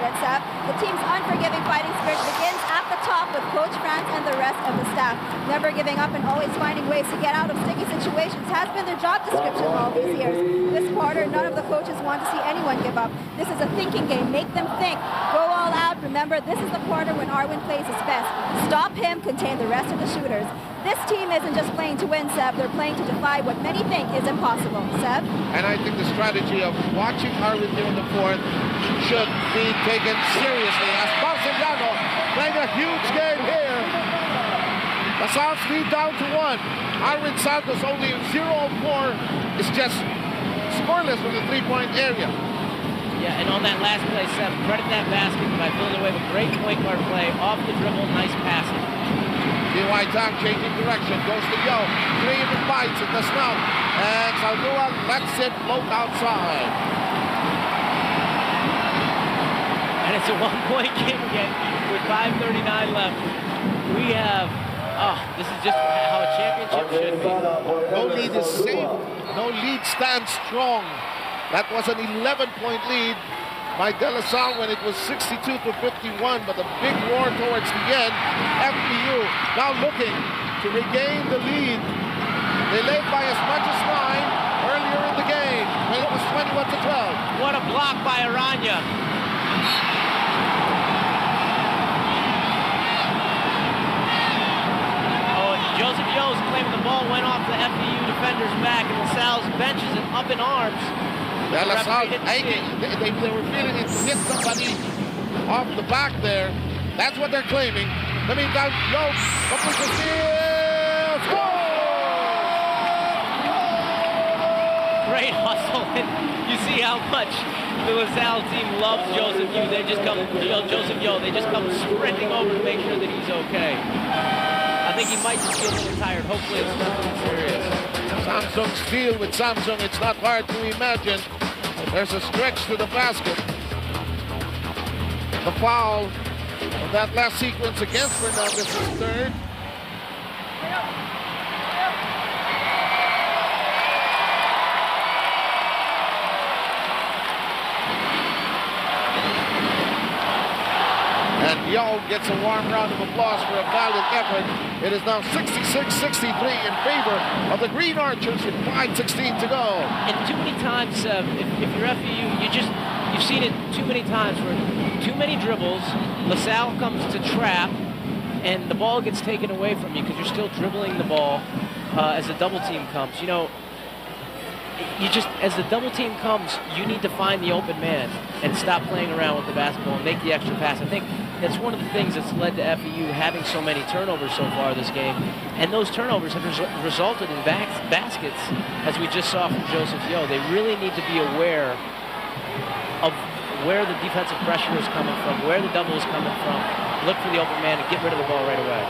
confident, Seb. The team's unforgiving fighting spirit begins at the top with Coach France and the rest of the staff. Never giving up and always finding ways to get out of sticky situations has been their job description all these years. This quarter, none of the coaches want to see anyone give up. This is a thinking game. Make them think. Go all out. Remember, this is the quarter when Arwin plays his best. Stop him, contain the rest of the shooters. This team isn't just playing to win, Seb. They're playing to defy what many think is impossible. Seb? And I think the strategy of watching Arwin during the fourth should be taken seriously as Marceliano playing a huge game here. The Sounds lead down to 1. Arwin Santos only 0 of 4 is just scoreless from the three-point area. Yeah, and on that last play, Seth, credit that basket by filling away with great point guard play, off the dribble, nice passing. DY Tang changing direction, goes to Yo, 3 even bites at the snout, and Saldua lets it float outside. And it's a one-point game again with 5:39 left. We have, this is just how a championship should be. No lead is safe, no lead stands strong. That was an 11-point lead by De La Salle when it was 62-51, but a big war towards the end. FEU now looking to regain the lead. They led by as much as 9 earlier in the game when it was 21-12. What a block by Aranya. Oh, and Joseph Yo's claiming the ball went off the FEU defender's back, and LaSalle's bench is up in arms. De La Salle, they were feeling it hit somebody off the back there. That's what they're claiming. I mean, down, Yo, up with the steal, score! Great hustle, and you see how much the LaSalle team loves Joseph Yo. They just come, Joseph Yo, they just come sprinting over to make sure that he's okay. I think he might just be a little tired. Hopefully it's nothing serious. Samsung steal with Samsung. It's not hard to imagine. There's a stretch to the basket. The foul of that last sequence against Fernandez is third. And Yo gets a warm round of applause for a valiant effort. It is now 66-63 in favor of the Green Archers with 5:16 to go. And too many times, if you're FEU, you've seen it too many times where too many dribbles, LaSalle comes to trap, and the ball gets taken away from you because you're still dribbling the ball as the double team comes. You know, as the double team comes, you need to find the open man and stop playing around with the basketball and make the extra pass. I think that's one of the things that's led to FEU having so many turnovers so far this game. And those turnovers have resulted in baskets, as we just saw from Joseph Yo. They really need to be aware of where the defensive pressure is coming from, where the double is coming from, look for the open man and get rid of the ball right away.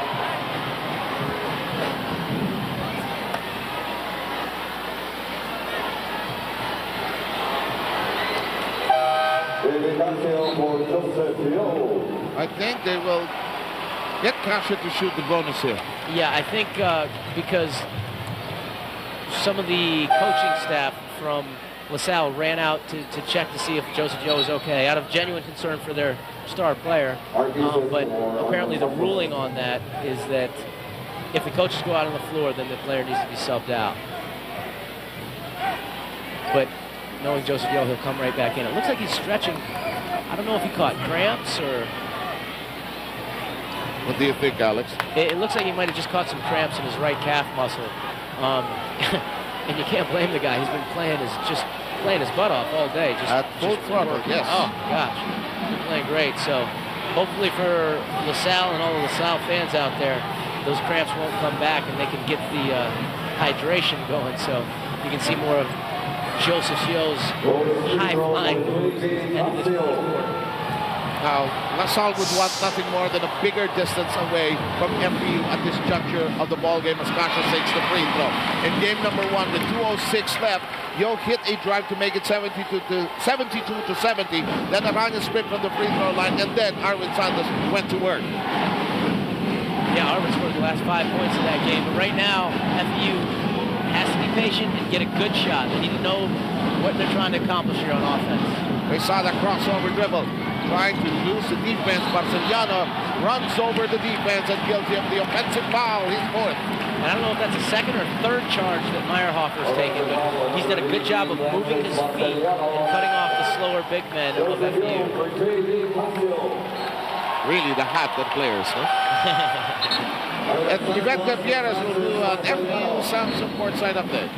I think they will get Kasha to shoot the bonus here. Yeah, I think because some of the coaching staff from LaSalle ran out to check to see if Joseph Yo is okay, out of genuine concern for their star player. But apparently the ruling on that is that if the coaches go out on the floor, then the player needs to be subbed out. But knowing Joseph Yo, he'll come right back in. It looks like he's stretching. I don't know if he caught cramps or... What do you think, Alex? It looks like he might have just caught some cramps in his right calf muscle. And you can't blame the guy. He's been playing his butt off all day. At full throttle, yes. Oh, gosh. He's playing great. So hopefully for LaSalle and all the LaSalle fans out there, those cramps won't come back and they can get the hydration going. So you can see more of Joseph Yo's high-flying moves at the end of this quarter. Now, LaSalle would want nothing more than a bigger distance away from FEU at this juncture of the ball game as Kasha takes the free throw. In game number 1, with 2:06 left, Yo hit a drive to make it 72 to 70. Then Aranya sprint from the free throw line, and then Arwin Santos went to work. Yeah, Arwin scored the last 5 points of that game. But right now, FEU has to be patient and get a good shot. They need to know what they're trying to accomplish here on offense. They saw that crossover dribble. trying to lose the defense. Barceliano runs over the defense and guilty of the offensive foul, his fourth. And I don't know if that's a second or third charge that Meyerhofer's taken, but he's done a good job of moving his feet and cutting off the slower big men of FEU. Really the hat that players, huh? And Yvette Gutierrez will do an FEU Samsung courtside update.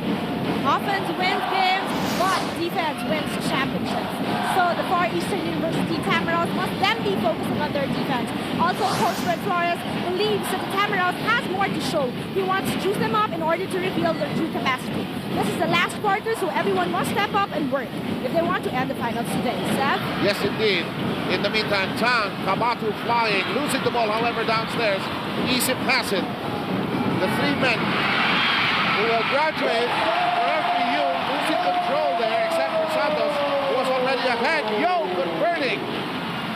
Offense wins games, but defense wins championships. So the Far Eastern University Tamaraws must then be focusing on their defense. Also, Coach Red Flores believes that the Tamaraws has more to show. He wants to juice them up in order to reveal their true capacity. This is the last quarter, so everyone must step up and work if they want to end the finals today. Seth? Yes, indeed. In the meantime, Chan, Kabatu flying, losing the ball, however, downstairs. Easy pass it. The three men who will graduate for FEU, losing control there, except for Santos, who was already ahead. Yo, converting.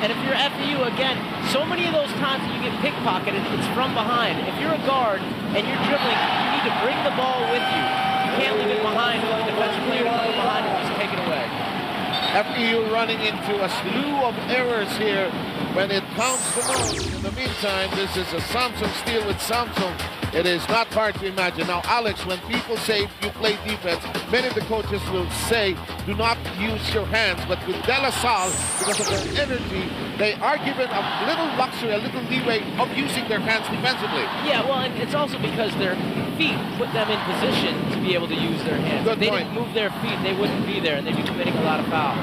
And if you're FEU, again, so many of those times that you get pickpocketed, it's from behind. If you're a guard and you're dribbling, you need to bring the ball with you. You can't leave it behind for the defensive player to come behind and just take it away. FEU running into a slew of errors here when it counts the most. In the meantime, this is a Samsung steal with Samsung. It is not hard to imagine. Now, Alex, when people say you play defense, many of the coaches will say, do not use your hands. But with De La Salle, because of their energy, they are given a little luxury, a little leeway of using their hands defensively. Yeah, well, and it's also because their feet put them in position to be able to use their hands. Good if they point. didn't move their feet, they wouldn't be there, and they'd be committing a lot of fouls.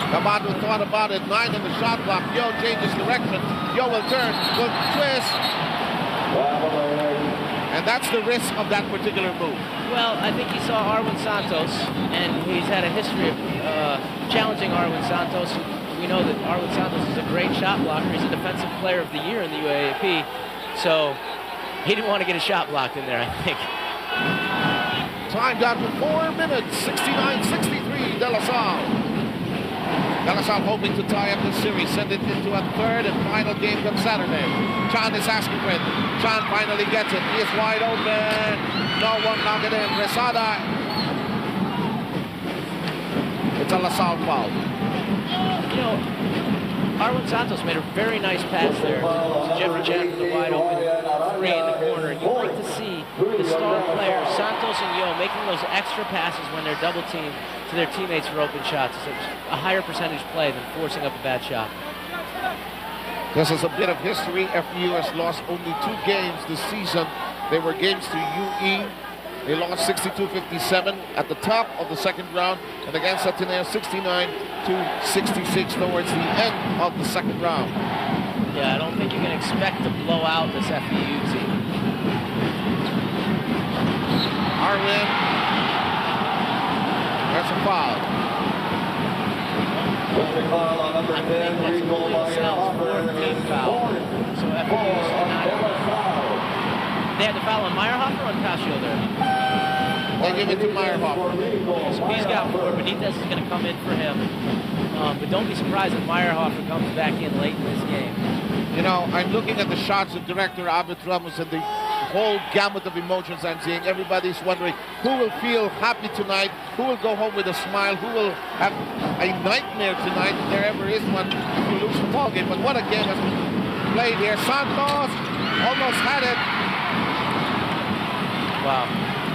Kabatu thought about it. 9 on the shot clock. Yo changes direction. Yo will turn. Good twist. And that's the risk of that particular move. Well, I think he saw Arwin Santos, and he's had a history of challenging Arwin Santos. We know that Arwin Santos is a great shot blocker. He's a defensive player of the year in the UAAP. So he didn't want to get a shot blocked in there, I think. Time down to 4 minutes. 69-63, De La Salle. De La Salle hoping to tie up the series, send it into a third and final game come Saturday. Chan is asking for it. Chan finally gets it. He is wide open. No one knock it in. Resada. It's a La Salle foul. You know, Arwin Santos made a very nice pass there to Jeffrey Chan for the wide open three in the corner. You like to see the star players, Santos and Yo, making those extra passes when they're double teamed to their teammates for open shots. It's a higher percentage play than forcing up a bad shot. This is a bit of history. FEU has lost only 2 games this season. They were games to UE. They lost 62-57 at the top of the second round, and against Ateneo 69-66 towards the end of the second round. Yeah, I don't think you can expect to blow out this FEU team. Arwin. That's a foul. I think that's only Sal's 4th team foul. So FEU's not. They had the foul on Meyerhofer or on Cascio there? They give it to Meyerhofer. So he's got 4. Benitez is going to come in for him. But don't be surprised if Meyerhofer comes back in late in this game. You know, I'm looking at the shots of Director Abed Ramos and the whole gamut of emotions I'm seeing. Everybody's wondering who will feel happy tonight, who will go home with a smile, who will have a nightmare tonight if there ever is one if you lose the ball game. But what a game has been played here. Santos almost had it. Wow.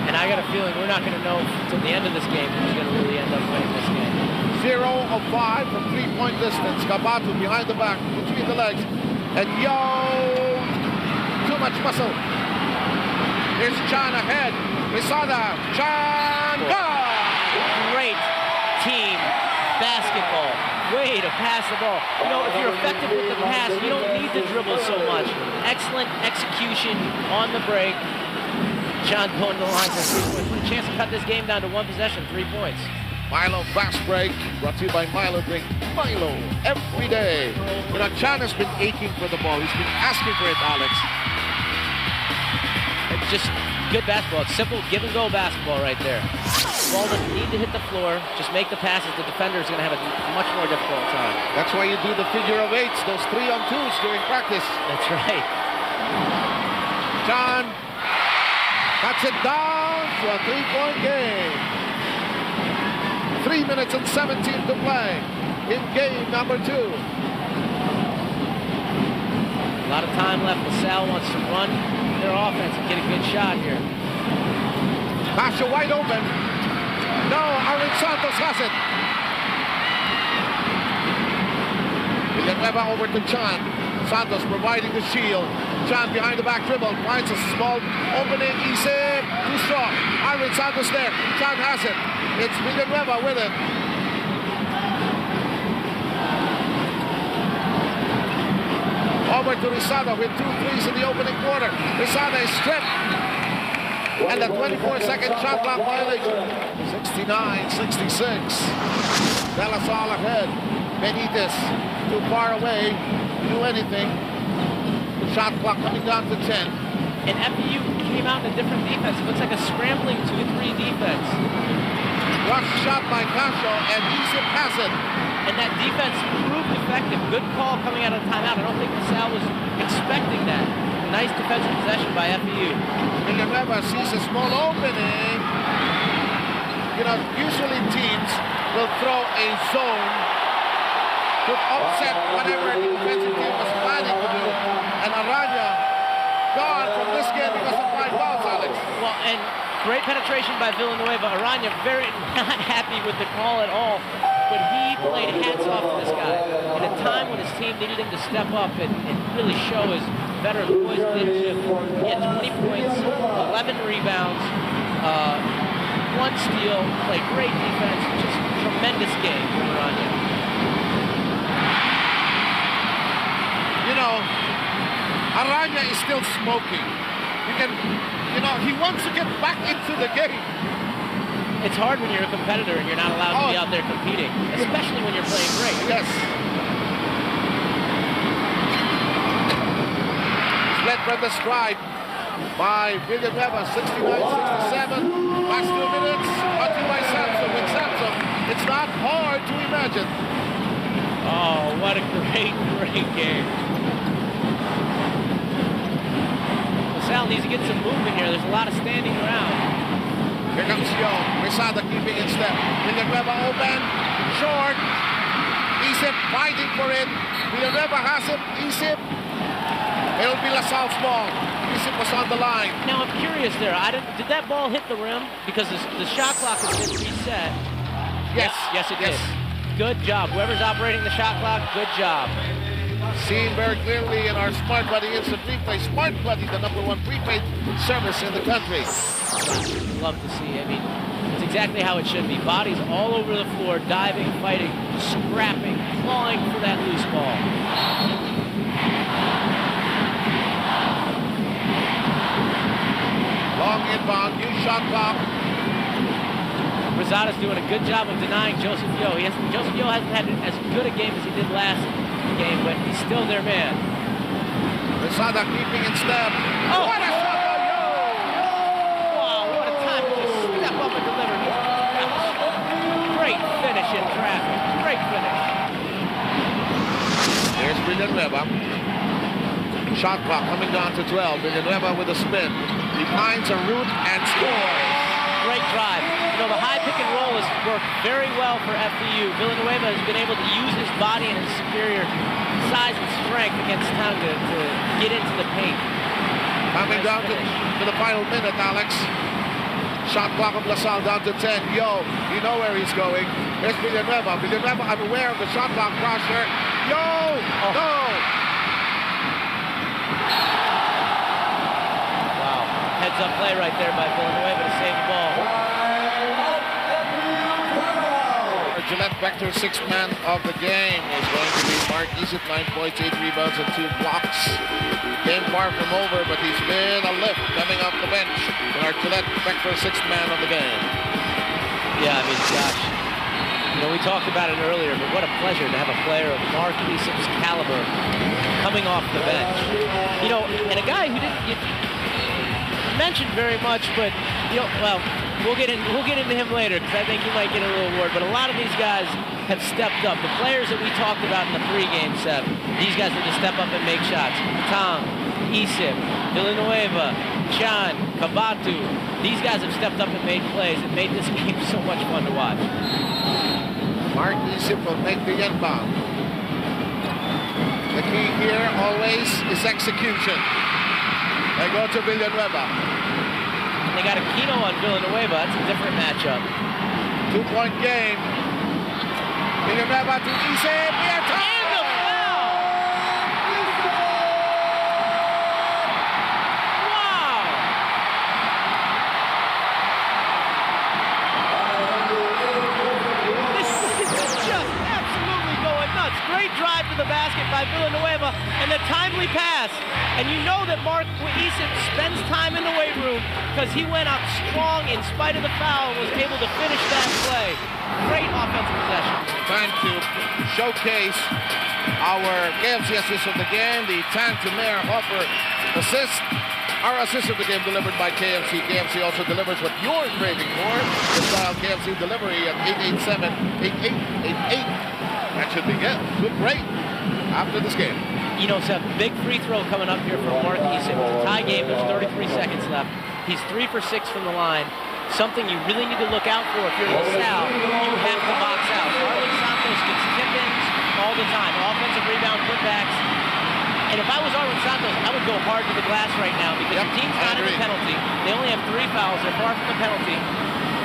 And I got a feeling we're not going to know until the end of this game who's going to really end up winning this game. 0 of 5 from 3-point distance. Kabatu behind the back, between the legs. And Yo, too much muscle. Here's Chan ahead. Resada, Chan, go! Great team basketball. Way to pass the ball. You know, if you're effective with the pass, you don't need to dribble so much. Excellent execution on the break. Chan going to the line for 3 points. A chance to cut this game down to 1 possession, 3 points. Milo fast break, brought to you by Milo Drink. Milo, every day. You know, Chan has been aching for the ball. He's been asking for it, Alex. It's just good basketball. It's simple give-and-go basketball right there. Ball doesn't need to hit the floor. Just make the passes. The defender is going to have a much more difficult time. That's why you do the figure of 8s, those 3-on-2s during practice. That's right. Chan cuts it down to a 3-point game. 3 minutes and 17 to play in game number 2. lot of time left. Salle wants to run their offense and get a good shot here. Pasha wide open. No, Aaron Santos has it. Villanueva over to Chan. Santos providing the shield. Chan behind the back dribble. Finds a small opening. Easy. Too strong. Aaron Santos there. Chan has it. It's Villanueva with it. Over to Rizada with 2 threes in the opening quarter. Rizada is stripped. And the 24-second shot clock violation. 69-66. De La Salle ahead. Benitez too far away to do anything. Shot clock coming down to 10. And FEU came out in a different defense. It looks like a scrambling 2-3 defense. Rush shot by Cascio and easy pass it. And that defense proved effective. Good call coming out of the timeout. I don't think Salle was expecting that. Nice defensive possession by FEU. Villanueva sees a small opening. You know, usually teams will throw a zone to offset whatever the defensive team was planning to do. And Aranya gone from this game because of 5 fouls, Alex. Well, and great penetration by Villanueva. Aranya very not happy with the call at all. But he played hats off to this guy at a time when his team needed him to step up and really show his veteran poise and leadership. He had 20 points, 11 rebounds, 1 steal, played great defense, just tremendous game from Aranya. You know, Aranya is still smoking. He wants to get back into the game. It's hard when you're a competitor and you're not allowed to be out there competing, especially when you're playing great. Yes. Split from the stride by Villanueva, 69-67. Last 2 minutes, brought to you by Samsung. With Samsung, it's not hard to imagine. Oh, what a great game. Salle needs to get some movement here. There's a lot of standing around. Here comes Young. Rizada keeping in step. Villanueva open. Short. Isip fighting for it. Villanueva has it. Isip. It'll be La Salle's ball. Isip was on the line. Now I'm curious there. Did that ball hit the rim? Because the shot clock has been reset. Yes. Yes, it did. Good job. Whoever's operating the shot clock, good job. Seen very clearly in our Smart Buddy Instant Replay. Smart Buddy, the #1 prepaid service in the country. Love to see. I mean, it's exactly how it should be. Bodies all over the floor, diving, fighting, scrapping, clawing for that loose ball. Long inbound, new shot clock. Rosada's doing a good job of denying Joseph Yo. Joseph Yo hasn't had as good a game as he did last game, but he's still their man. Rosada keeping in step. Oh, what a shot by Yo! Wow, what a time to just step up and deliver. That was great finish in traffic. Great finish. There's Villanueva. Shot clock coming down to 12. Villanueva with a spin. He finds a route and scores. Great drive. You know, the high pick and roll has worked very well for FEU. Villanueva has been able to use his body and his superior size and strength against town to get into the paint. Coming down to the final minute, Alex. Shot clock of La Salle down to 10. Yo, you know where he's going. There's Villanueva. Villanueva unaware of the shot clock pressure. Yo! Oh. No! Wow. Heads up play right there by Villanueva to save the ball. Gillette Vector, 6th man of the game, is going to be Mark Isip, 9 points, 8 rebounds, and 2 blocks. Game far from over, but he's been a lift coming off the bench. And our Gillette Vector, 6th man of the game. Yeah, I mean, gosh, you know, we talked about it earlier, but what a pleasure to have a player of Mark Isip's caliber coming off the bench. You know, and a guy who didn't get mentioned very much, but, you know, well, we'll get into him later because I think he might get a little award. But a lot of these guys have stepped up. The players that we talked about in the pregame set, these guys need to step up and make shots. Tang, Isip, Villanueva, Chan, Kabatu. These guys have stepped up and made plays and made this game so much fun to watch. Mark Isip will make the inbound. The key here always is execution. They go to Villanueva. They got Aquino on Villanueva. That's a different matchup. 2-point game. Villanueva to Ise. And the foul! Wow! This is just absolutely going nuts. Great drive to the basket by Villanueva and the timely pass. And you know that Mark Eason spends time in the weight room because he went up strong in spite of the foul and was able to finish that play. Great offensive possession. Time to showcase our KFC assist of the game, the Tank to Mayor Hopper assist. Our assist of the game delivered by KFC. KFC also delivers what you're craving for. Just dial KFC delivery at 887-8888. That should be good. Good break after this game. You know, Seth, big free throw coming up here from Mark Eason. It's a tie game. There's 33 seconds left. He's 3 for 6 from the line. Something you really need to look out for if you're LaSalle. You have to box out. Arlen Santos gets tip-ins all the time. Offensive rebound putbacks. And if I was Arlen Santos, I would go hard to the glass right now because your team's not in the penalty. They only have 3 fouls. They're far from the penalty.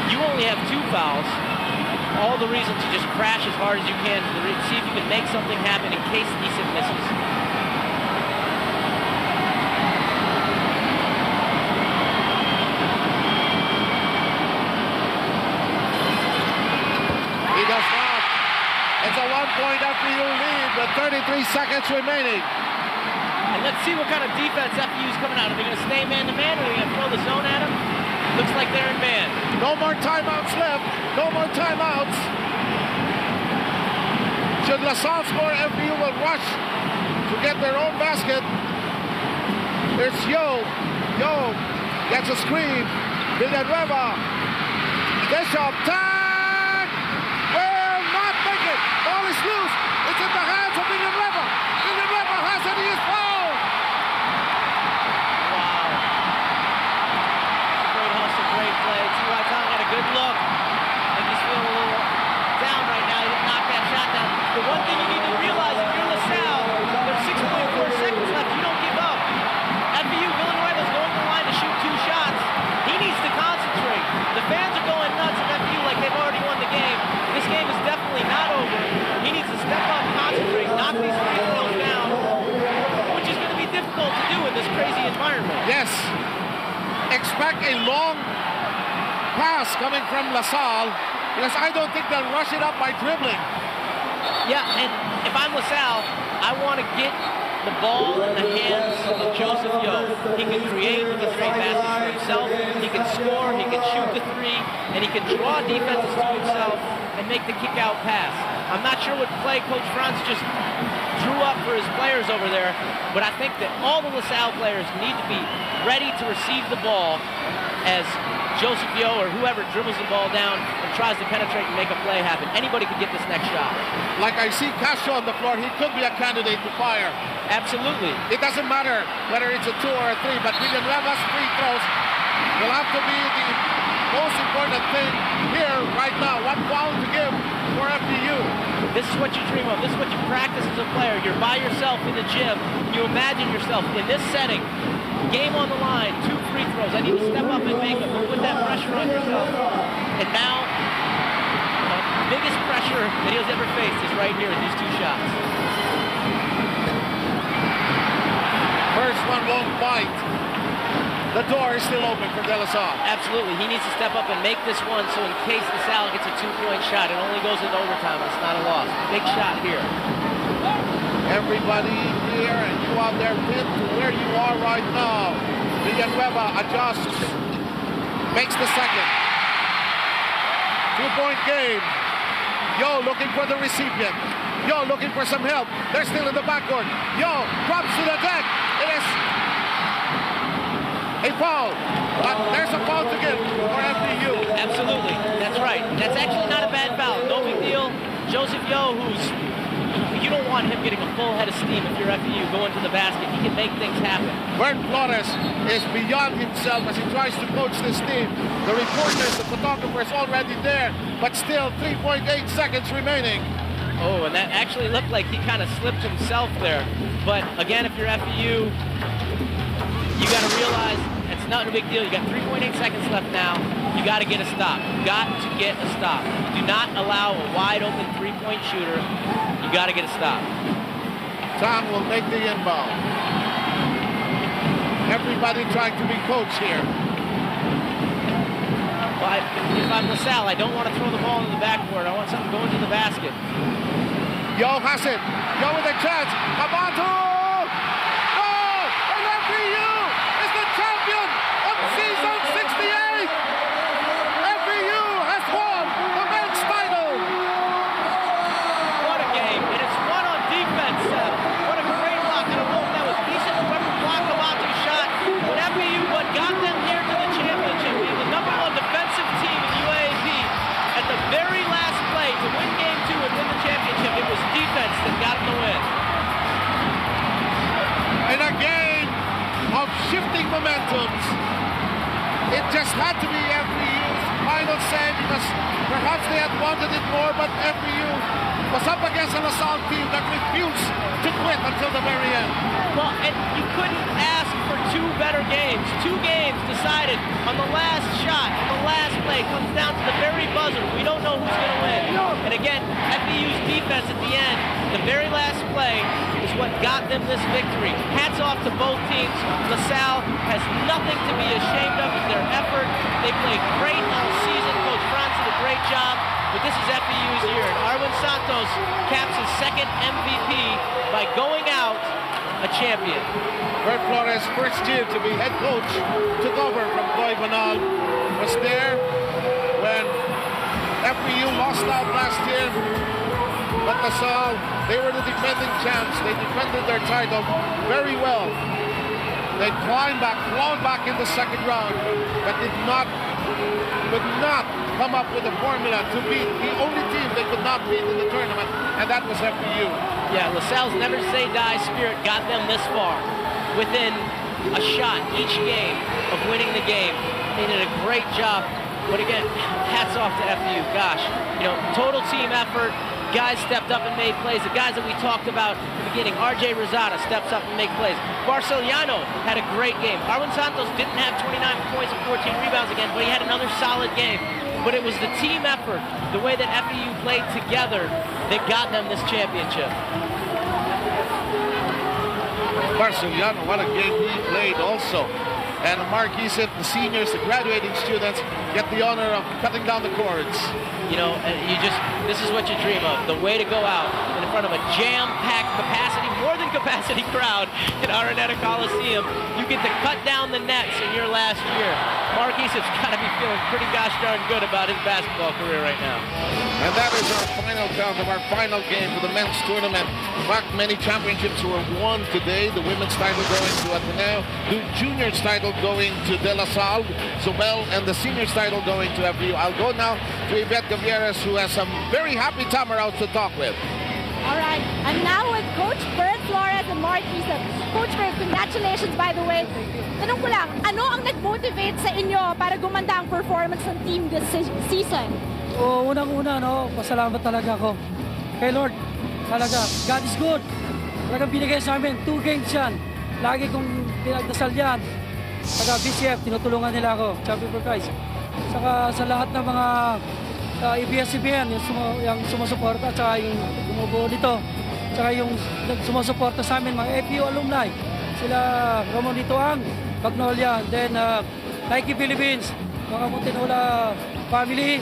You only have 2 fouls. All the reason to just crash as hard as you can to see if you can make something happen in case Eason misses. He does not. It's a 1-point FEU lead with 33 seconds remaining. And let's see what kind of defense FEU is coming out. Are they going to stay man-to-man or are they going to throw the zone at him? Looks like they're in man. No more timeouts left. No more timeouts. Should LaSalle score, FEU will rush to get their own basket. There's Yo. Yo gets a screen. Villanueva. Bishop. Tag! Will not make it. Ball is loose. It's in the hands of Villanueva. Villanueva has it. He is fouled. Wow. Great hustle, great play. T.Y. Tong had a good look. I think he's feeling a little down right now. He didn't knock that shot down. The one thing you need to realize if you're LaSalle, there's 6.4 seconds left. You don't give up. FEU, Villanueva's going to the line to shoot 2 shots. He needs to concentrate. The fans are going nuts at FEU like they've already won the game. This game is definitely not over. He needs to step up, concentrate, knock these free throws down, which is going to be difficult to do in this crazy environment. Yes. Expect a long pass coming from LaSalle because I don't think they'll rush it up by dribbling. Yeah, and if I'm LaSalle, I want to get the ball in the hands of Joseph Yo. He can create, he can create baskets for himself, he can score, he can shoot the 3, and he can draw defenses to himself and make the kick-out pass. I'm not sure what play Coach Franz just drew up for his players over there, but I think that all the LaSalle players need to be ready to receive the ball as Joseph Yo or whoever dribbles the ball down and tries to penetrate and make a play happen. Anybody could get this next shot. Like I see Castro on the floor, he could be a candidate to fire. Absolutely. It doesn't matter whether it's a 2 or a 3, but Villanueva's free throws will have to be the most important thing here right now. What foul to give for FEU? This is what you dream of. This is what you practice as a player. You're by yourself in the gym. You imagine yourself in this setting. Game on the line, 2 free throws. I need to step up and make them. Put that pressure on yourself. And now, the biggest pressure that he's ever faced is right here in these 2 shots. First one won't bite. The door is still open for De La Salle. Absolutely. He needs to step up and make this one so in case LaSalle gets a 2-point shot, it only goes into overtime. It's not a loss. Big shot here. Everybody here and you out there pinned to where you are right now. Villanueva adjusts. Makes the second. 2-point game. Yo looking for the recipient. Yo looking for some help. They're still in the backcourt. Yo drops to the deck. It is a foul. But there's a foul to give for FEU. Absolutely. That's right. That's actually not a bad foul. No big deal. Joseph Yo, you don't want him getting a full head of steam if you're FEU going to the basket. He can make things happen. Bert Flores is beyond himself as he tries to coach this team. The reporters, the photographers already there, but still 3.8 seconds remaining. Oh, and that actually looked like he kind of slipped himself there. But again, if you're FEU, you got to realize it's not a big deal. You got 3.8 seconds left now. You got to get a stop. You got to get a stop. Do not allow a wide open three-point shooter. You got to get a stop. Tom will make the inbound. Everybody trying to be coach here. But if I'm LaSalle, I don't want to throw the ball into the backboard. I want something going to the basket. Yo has it. Yo with a chance. Kabato! Oh! And FEU is the champion of season 68! FEU has won the men's title! What a game. And it's won on defense. What a great block. I don't know if that was decent. Whoever blocked Kabato's shot. But FEU, what got them here to the championship, being the #1 defensive team in UAAP at the very last play to win game 2 and win the championship. It was defense that got them the win. In a game of shifting momentums, it just had to be FEU's final say because perhaps they had wanted it more, but FEU was up against an assault team that refused to quit until the very end. Well, and you couldn't ask for 2 better games. 2 games decided on the last shot, on the last play. It comes down to the very buzzer. We don't know who's going to win. And again, FEU's defense at the end, the very last play, is what got them this victory. Hats off to both teams. LaSalle has nothing to be ashamed of in their effort. They played great all season. Coach Franz did a great job. But this is FEU's year. And Arwin Santos caps his 2nd MVP by going out a champion. Bert Flores' first year to be head coach took over from Goy Banal. Was there when FEU lost out last year. But LaSalle, they were the defending champs. They defended their title very well. They clawed back in the second round, but could not come up with a formula to beat the only team they could not beat in the tournament, and that was FEU. Yeah, LaSalle's never say die spirit got them this far, within a shot each game of winning the game. They did a great job. But again, hats off to FEU. Gosh, total team effort. Guys stepped up and made plays. The guys that we talked about at the beginning, RJ Rosada steps up and makes plays. Barceliano had a great game. Arwin Santos didn't have 29 points and 14 rebounds again, but he had another solid game. But it was the team effort, the way that FEU played together, that got them this championship. Barceliano, what a game he played also. And Marquis said the seniors, the graduating students, get the honor of cutting down the cords. This is what you dream of. The way to go out in front of a jam-packed capacity, more than capacity crowd in Araneta Coliseum. You get to cut down the nets in your last year. Marquis has got to be feeling pretty gosh darn good about his basketball career right now. And that is our final count of our final game for the men's tournament. In fact, many championships were won today. The women's title going to Ateneo, the juniors title going to De La Salle, Zobel, and the seniors title going to FEU. I'll go now to Yvette Gavieres, who has some very happy Tamaraos to talk with. All right, I'm now with Coach Bert Flores and Mark Isak. Coach Bert, congratulations by the way. Tanong ko lang, ano ang nag-motivate sa inyo para gumanda ang performance ng team this season? Unang-una, pasalamat talaga ako kay Lord. Talaga, God is good. Talagang binigay sa amin, 2 games yan. Lagi kong pinagdasal yan. Saka BCF, tinutulungan nila ako, Champion for Christ. Saka sa lahat ng mga ABS-CBN, yung sumusuporta, saka yung bumubuo nito, saka yung sumusuporta sa amin, mga FEU alumni, sila Ramon Litoang, Magnolia, then Nike Philippines, mga Montenola family,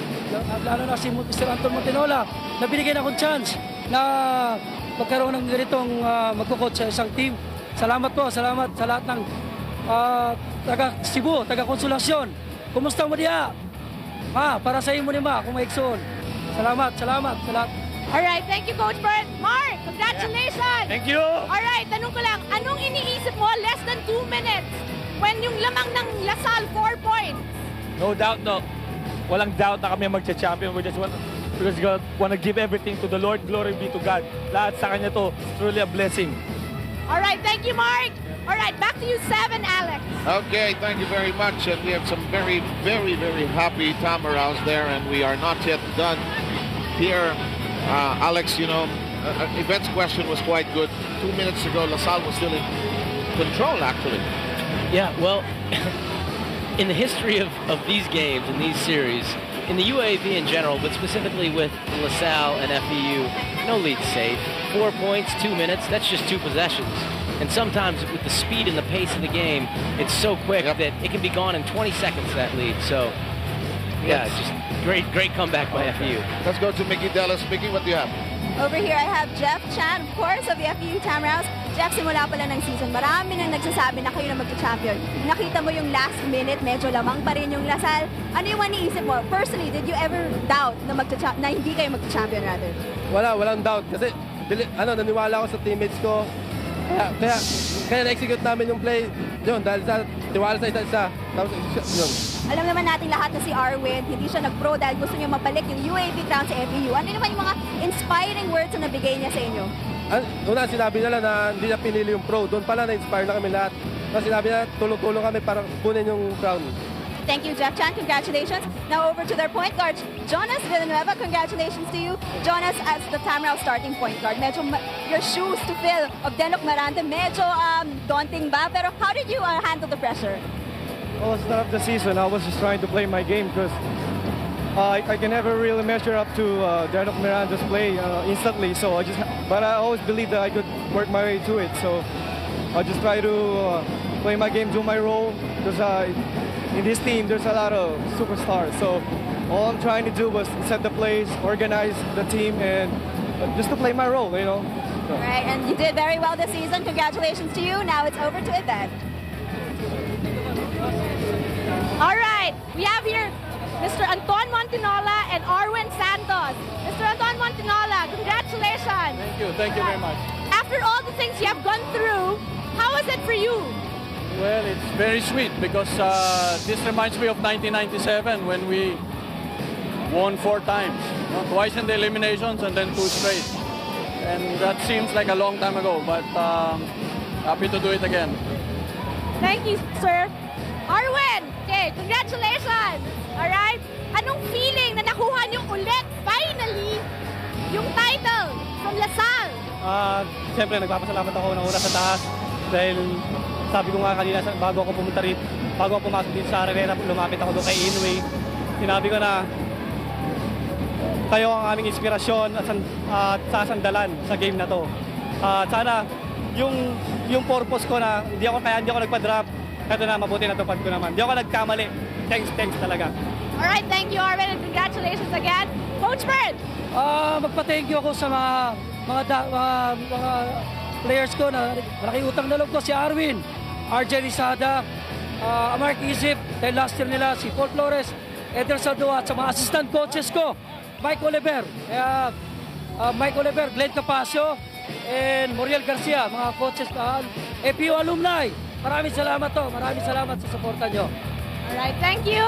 lalo na si Mr. Anton Montenola, na binigyan akong chance na magkaroon ng ganitong magkukot sa isang team. Salamat po, salamat sa lahat ng taga Cebu, taga Konsolasyon. Kumusta mo diya? Para sa iyo mo ni Ma, kung maikson. Salamat sa lahat. Alright, thank you Coach Bert. Mark, congratulations! Thank you! Alright, tanong ko lang, anong iniisip mo less than 2 minutes when yung lamang ng LaSalle 4 points? No doubt, no. Walang doubt na kami magcha-champion. We just want to give everything to the Lord. Glory be to God. Lahat sa Kanya to. It's truly a blessing. Alright, thank you Mark. Alright, back to you 7, Alex. Okay, thank you very much. And we have some very, very, very happy Tamaraos there. And we are not yet done here Alex, you know, Yvette's question was quite good. 2 minutes ago, LaSalle was still in control, actually. Yeah, well, in the history of these games and these series, in the UAAP in general, but specifically with LaSalle and FEU, no lead's safe. 4 points, 2 minutes, that's just 2 possessions. And sometimes with the speed and the pace of the game, it's so quick that it can be gone in 20 seconds, that lead. So, yeah, just great comeback by FEU. Let's go to Mickey Dellas. Mickey, what do you have? Over here, I have Jeff Chan, of course, of the FEU Tamaraws. Jeff, simula pala ng season, marami nang nagsasabi na kayo na magka-champion. Nakita mo yung last minute, medyo lamang pa rin yung LaSalle. Ano yung iniisip mo? Personally, did you ever doubt na hindi kayo magka-champion rather? Walang doubt. Kasi, naniwala ako sa teammates ko. Kaya na-execute namin yung play yun dahil sa tiwala sa isa-isa. Tapos yun. Alam naman natin lahat na si Arwin, hindi siya nag-pro dahil gusto niya mabalik yung UAAP crown sa FEU. Ano naman yung mga inspiring words na nabigay niya sa inyo? Una, sinabi nila na hindi niya pinili yung pro. Doon pala na-inspire na kami lahat. Tapos sinabi niya, tulong-tulong kami para kunin yung crown. Thank you, Jeff Chan. Congratulations. Now over to their point guard, Jonas Villanueva. Congratulations to you. Jonas as the Tamaraw starting point guard. Medyo your shoes to fill of Denok Miranda. Medyo daunting ba? Pero how did you handle the pressure? Well, at the start of the season, I was just trying to play my game because I can never really measure up to Denok Miranda's play instantly. So but I always believed that I could work my way to it. So I just try to play my game, do my role because in this team, there's a lot of superstars. So all I'm trying to do was set the plays, organize the team, and just to play my role, you know. So. Right, and you did very well this season. Congratulations to you. Now it's over to Yvette. All right, we have here Mr. Anton Montinola and Arwin Santos. Mr. Anton Montinola, congratulations. Thank you very much. After all the things you have gone through, how was it for you? Well, it's very sweet because this reminds me of 1997 when we won 4 times. Twice in the eliminations and then 2 straight. And that seems like a long time ago, but happy to do it again. Thank you, sir. Arwin, okay, congratulations. All right? Anong feeling na nakuha niyo ulit, finally, yung title from LaSalle? Siyempre, nagpapasalamat ako ng una sa taas dahil sabi ko nga kanina, bago ako pumunta rin, bago ako pumasok din sa arena, lumapit ako doon kay Inway. Sinabi ko na kayo ang aming inspirasyon at sasandalan sa game na to. Sana yung purpose ko na hindi ako nagpa-drop, eto na, mabuti natupad ko naman. Hindi ako nagkamali. Thanks talaga. Alright, thank you Arvin and congratulations again. Coach Bird! Magpa-thank you ako sa mga players ko na malaking utang na loob ko, si Arwin, RJ Rizada, Mark Isip, dahil last year nila, si Paul Flores, Eder Sadua, at sa mga assistant coaches ko, Mike Oliver, Glenn Capasio, and Muriel Garcia, mga coaches, FEU alumni. Maraming salamat sa suporta nyo. Alright, thank you.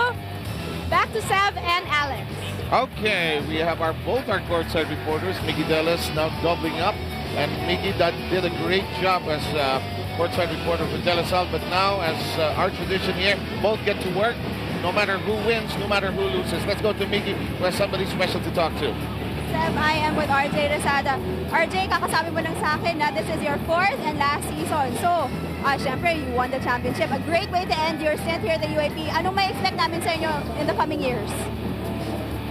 Back to Sav and Alex. Okay, we have both our courtside reporters, Mickey Dellas now doubling up. And Mickey did a great job as courtside reporter for De La Salle. But now, as our tradition here, both get to work, no matter who wins, no matter who loses. Let's go to Mickey, who has somebody special to talk to. Seb, I am with RJ Rizada. RJ, kakasabi mo lang sa akin na this is your 4th and last season. So, syempre, you won the championship. A great way to end your stint here at the UAP. Anong may expect namin sa inyo in the coming years?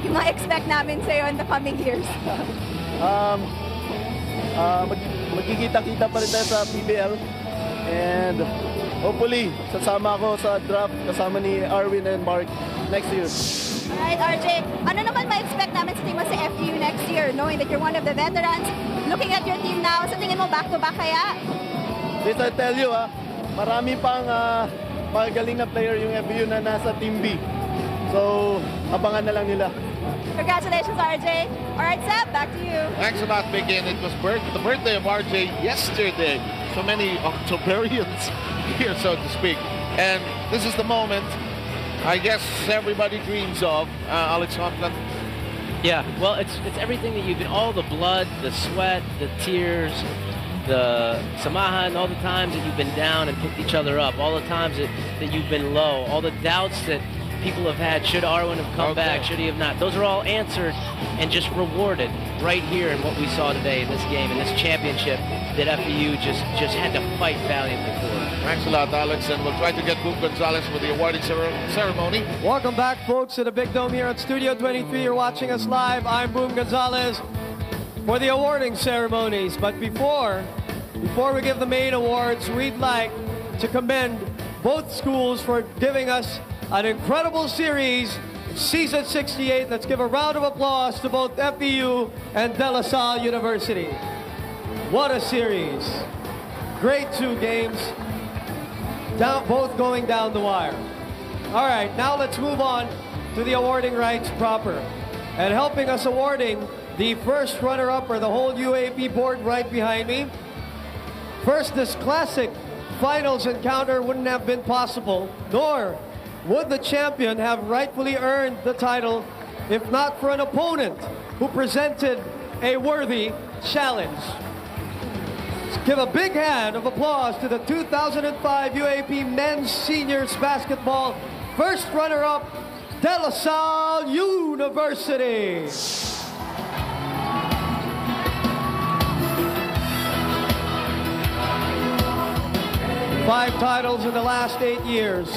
Yung mga expect namin sa iyo in the coming years? Magkikita-kita pa rin tayo sa PBL and hopefully sasama ako sa draft kasama ni Arwin and Mark next year. Alright, RJ, ano naman ma-expect namin sa team mo sa FEU next year, knowing that you're one of the veterans? Looking at your team now, sa tingin mo back-to-back kaya? This I tell you, marami pang magaling na player yung FEU na nasa Team B. So, abangan na lang nila. Congratulations, RJ. All right, Seb, back to you. Thanks a lot, Mickey. And it was the birthday of RJ yesterday. So many Octoberians here, so to speak. And this is the moment I guess everybody dreams of, Alex Hoffman. Yeah, well, it's everything that you've been, all the blood, the sweat, the tears, the samahan, all the times that you've been down and picked each other up, all the times that you've been low, all the doubts that people have had, should Arwin have come back, should he have not? Those are all answered, and just rewarded right here in what we saw today in this game, in this championship that FEU just had to fight valiantly for. Thanks a lot, Alex, and we'll try to get Boom Gonzalez for the awarding ceremony. Welcome back, folks, to the Big Dome here at Studio 23. You're watching us live. I'm Boom Gonzalez for the awarding ceremonies. But before we give the main awards, we'd like to commend both schools for giving us an incredible series, Season 68. Let's give a round of applause to both FEU and De La Salle University. What a series. Great 2 games, both going down the wire. All right, now let's move on to the awarding rights proper. And helping us awarding the first runner-up or the whole UAP board right behind me. First, this classic finals encounter wouldn't have been possible, nor would the champion have rightfully earned the title if not for an opponent who presented a worthy challenge. Let's give a big hand of applause to the 2005 UAP Men's Seniors Basketball first runner-up, De La Salle University. 5 titles in the last 8 years.